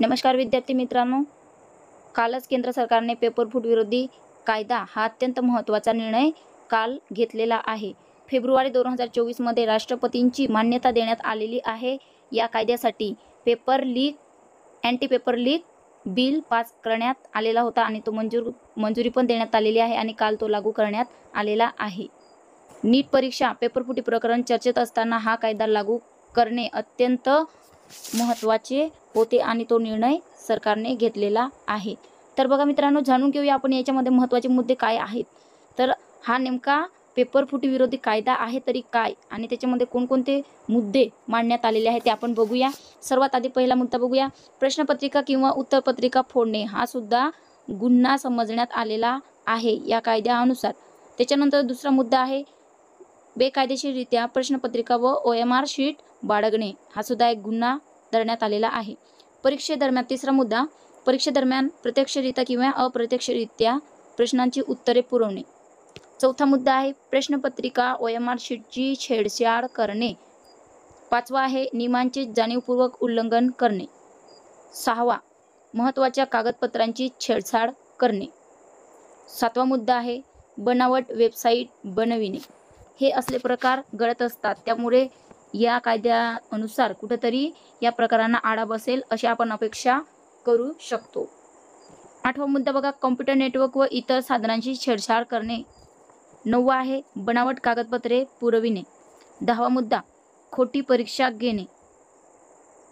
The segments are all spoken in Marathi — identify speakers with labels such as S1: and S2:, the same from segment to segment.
S1: नमस्कार विद्यार्थी मित्रांनो, कालच केंद्र सरकारने पेपर फूट विरोधी कायदा हा अत्यंत महत्त्वाचा निर्णय काल घेतलेला आहे। फेब्रुवारी 2024 मध्ये राष्ट्रपतींची मान्यता देण्यात आलेली आहे। या कायद्यासाठी anti paper leak bill pass करण्यात आलेला होता आणि तो मंजुरी पण देण्यात आलेली आहे आणि काल तो लागू करण्यात आलेला आहे। नीट परीक्षा पेपरफुटी प्रकरण चर्चेत असताना हा कायदा लागू करणे अत्यंत महत्त्वाचे होते आणि तो निर्णय सरकारने घेतलेला आहे। तर बघा मित्रांनो, जाणून घेऊया आपण याच्यामध्ये महत्त्वाचे मुद्दे काय आहेत। तर हा नेमका पेपर फुटी विरोधी कायदा आहे तरी काय आणि त्याच्यामध्ये कोणकोणते मुद्दे मांडण्यात आलेले आहेत ते आपण बघूया। सर्वात आधी पहिला मुद्दा बघूया, प्रश्नपत्रिका किंवा उत्तरपत्रिका फोडणे हा सुद्धा गुन्हा समजण्यात आलेला आहे या कायद्यानुसार। त्याच्यानंतर दुसरा मुद्दा आहे, बेकायदेशीररित्या प्रश्नपत्रिका व OMR शीट बाळगणे हा सुद्धा एक गुन्हा धरण्यात आलेला आहे। परीक्षेदरम्यान तिसरा मुद्दा, परीक्षेदरम्यान प्रत्यक्षरित्या किंवा अप्रत्यक्षरित्या प्रश्नांची उत्तरे पुरवणे। चौथा मुद्दा आहे, प्रश्नपत्रिका OMR शीटची छेडछाड करणे। पाचवा आहे, नियमांचे जाणीवपूर्वक उल्लंघन करणे। सहावा, महत्त्वाच्या कागदपत्रांची छेडछाड करणे। सातवा मुद्दा आहे, बनावट वेबसाईट बनविणे। हे असले प्रकार घडत असतात, त्यामुळे या कायद्यानुसार कुठेतरी या प्रकारांना आळा बसेल अशी आपण अपेक्षा करू शकतो। आठवा मुद्दा बघा, कॉम्प्युटर नेटवर्क व इतर साधनांची छेडछाड करणे। नववा आहे, बनावट कागदपत्रे पुरविणे। दहावा मुद्दा, खोटी परीक्षा घेणे।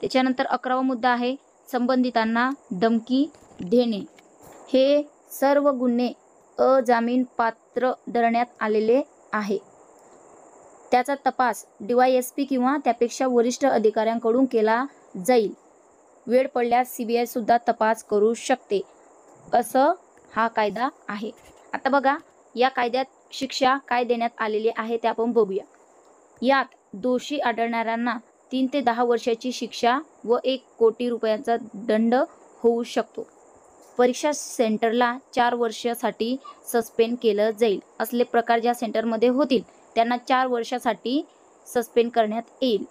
S1: त्याच्यानंतर 11वा मुद्दा आहे, संबंधितांना धमकी देणे। हे सर्व गुन्हे अजामीनपात्र धरण्यात आलेले आहे। त्याचा तपास DYSP किंवा त्यापेक्षा वरिष्ठ अधिकाऱ्यांकडून केला जाईल। वेळ पडल्यास CBI सुद्धा तपास करू शकते, असं हा कायदा आहे। आता बघा, या कायद्यात शिक्षा काय देण्यात आलेली आहे ते आपण बघूया। यात दोषी आढळणाऱ्यांना 3 ते 10 वर्षाची शिक्षा व 1 कोटी रुपयांचा दंड होऊ शकतो। परीक्षा सेंटरला 4 वर्षासाठी सस्पेंड केलं जाईल। असले प्रकार ज्या सेंटरमध्ये होतील त्यांना 4 वर्षासाठी सस्पेंड करण्यात येईल।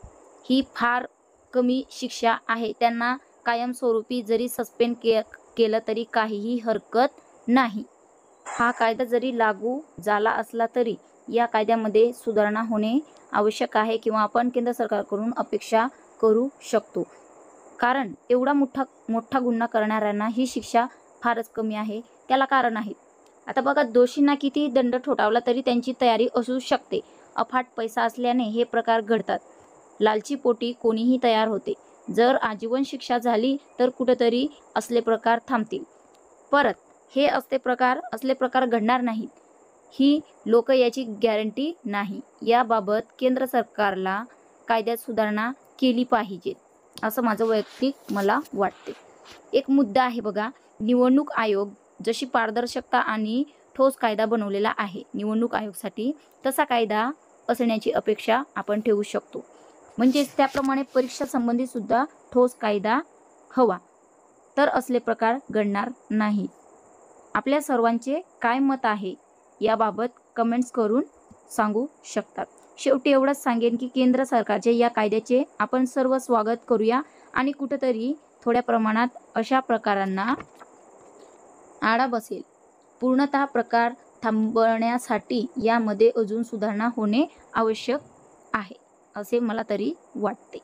S1: ही फार कमी शिक्षा आहे, त्यांना कायमस्वरूपी जरी सस्पेंड केलं तरी काहीही हरकत नाही। हा कायदा जरी लागू झाला असला तरी या कायद्यामध्ये सुधारणा होणे आवश्यक आहे किंवा आपण केंद्र सरकारकडून अपेक्षा करू शकतो, कारण एवढा मोठा गुन्हा करणाऱ्यांना ही शिक्षा फारच कमी आहे। त्याला कारण आहे। आता बघा, दोषींना किती दंड ठोठावला तरी त्यांची तयारी असू शकते। अफाट पैसा असल्याने हे प्रकार घडतात। लालचीपोटी कोणीही तयार होते। जर आजीवन शिक्षा झाली तर कुठेतरी असले प्रकार थांबतील, परत हे असले प्रकार घडणार नाहीत ही लोक याची गॅरंटी नाही। याबाबत केंद्र सरकारला कायद्यात सुधारणा केली पाहिजे असं माझं वैयक्तिक मला वाटते। एक मुद्दा आहे बघा, निवडणूक आयोग जशी पारदर्शकता आणि ठोस कायदा बनवलेला आहे, निवडणूक आयोगासाठी तसा कायदा असण्याची अपेक्षा आपण ठेवू शकतो। म्हणजेच त्याप्रमाणे परीक्षा संबंधी सुद्धा ठोस कायदा हवा, तर असले प्रकार घडणार नाही। आपल्या सर्वांचे काय मत आहे याबाबत कमेंट्स करून सांगू शकतात। शेवटी एवढंच सांगेन की केंद्र सरकारच्या या कायद्याचे आपण सर्व स्वागत करूया आणि कुठेतरी थोड्या प्रमाणात अशा प्रकारांना आळा बसेल। पूर्णतः प्रकार थांबवण्यासाठी यामध्ये अजून सुधारणा होणे आवश्यक आहे असे मला तरी वाटते।